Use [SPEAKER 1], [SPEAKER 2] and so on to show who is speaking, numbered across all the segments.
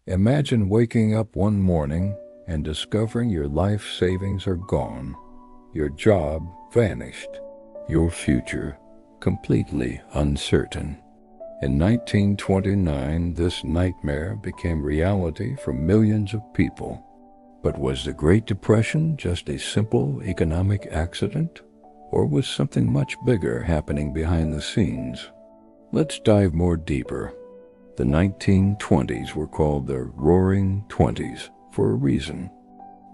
[SPEAKER 1] Imagine waking up one morning and discovering your life savings are gone, your job vanished, your future completely uncertain. In 1929, this nightmare became reality for millions of people. But was the Great Depression just a simple economic accident? Or was something much bigger happening behind the scenes? Let's dive more deeper. The 1920s were called the Roaring Twenties for a reason.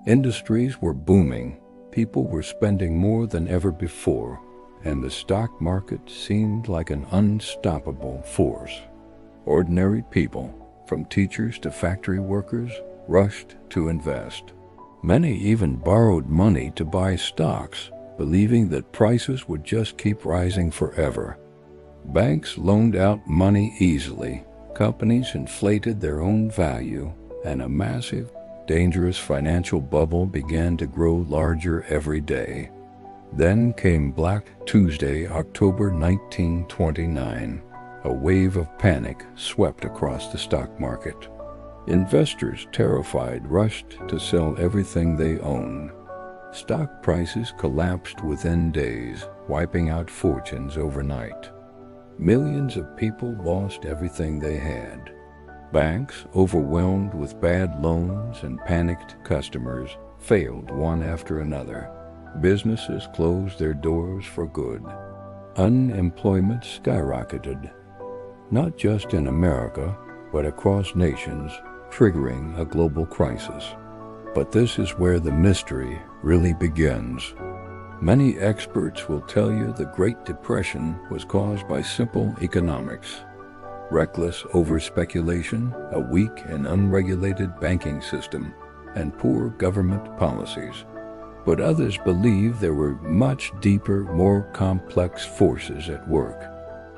[SPEAKER 1] Industries were booming, people were spending more than ever before, and the stock market seemed like an unstoppable force. Ordinary people, from teachers to factory workers, rushed to invest. Many even borrowed money to buy stocks, believing that prices would just keep rising forever. Banks loaned out money easily, companies inflated their own value, and a massive, dangerous financial bubble began to grow larger every day. Then came Black Tuesday, October 1929. A wave of panic swept across the stock market. Investors, terrified, rushed to sell everything they owned. Stock prices collapsed within days, wiping out fortunes overnight. Millions of people lost everything they had. Banks, overwhelmed with bad loans and panicked customers, failed one after another. Businesses closed their doors for good. Unemployment skyrocketed, not just in America, but across nations, triggering a global crisis. But this is where the mystery really begins. Many experts will tell you the Great Depression was caused by simple economics. Reckless over-speculation, a weak and unregulated banking system, and poor government policies. But others believe there were much deeper, more complex forces at work.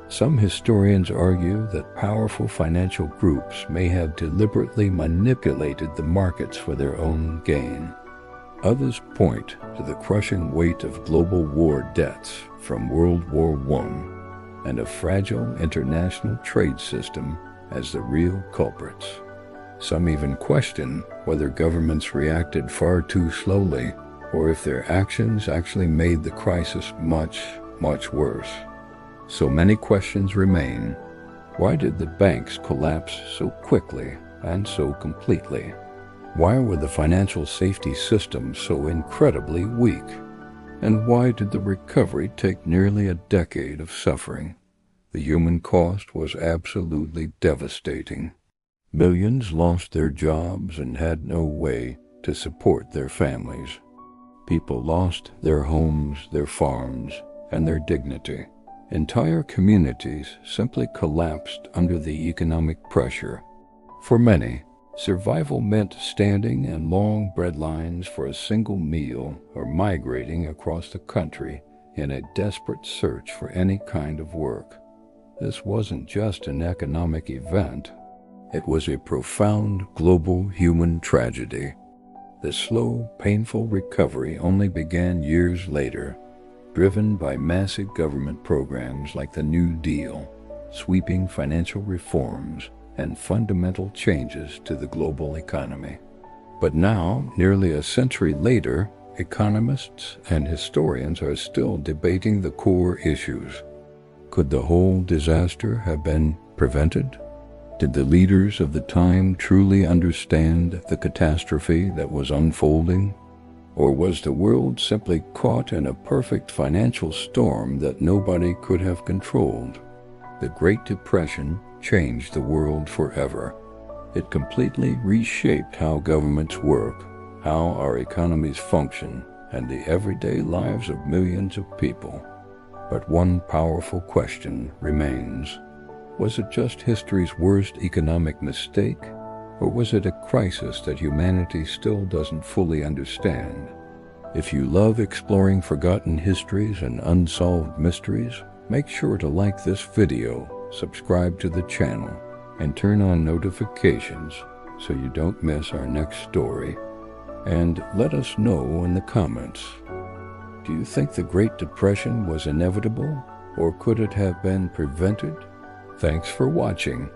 [SPEAKER 1] Some historians argue that powerful financial groups may have deliberately manipulated the markets for their own gain. Others point to the crushing weight of global war debts from World War I and a fragile international trade system as the real culprits. Some even question whether governments reacted far too slowly or if their actions actually made the crisis much, much worse. So many questions remain. Why did the banks collapse so quickly and so completely? Why were the financial safety systems so incredibly weak? And why did the recovery take nearly a decade of suffering? The human cost was absolutely devastating. Millions lost their jobs and had no way to support their families. People lost their homes, their farms, and their dignity. Entire communities simply collapsed under the economic pressure. For many, survival meant standing in long bread lines for a single meal or migrating across the country in a desperate search for any kind of work. This wasn't just an economic event. It was a profound global human tragedy. The slow, painful recovery only began years later, driven by massive government programs like the New Deal, sweeping financial reforms, and fundamental changes to the global economy. But now, nearly a century later, economists and historians are still debating the core issues. Could the whole disaster have been prevented? Did the leaders of the time truly understand the catastrophe that was unfolding? Or was the world simply caught in a perfect financial storm that nobody could have controlled? The Great Depression changed the world forever. It completely reshaped how governments work, how our economies function, and the everyday lives of millions of people. But one powerful question remains. Was it just history's worst economic mistake? Or was it a crisis that humanity still doesn't fully understand? If you love exploring forgotten histories and unsolved mysteries, make sure to like this video, subscribe to the channel, and turn on notifications so you don't miss our next story. And let us know in the comments. Do you think the Great Depression was inevitable, or could it have been prevented? Thanks for watching.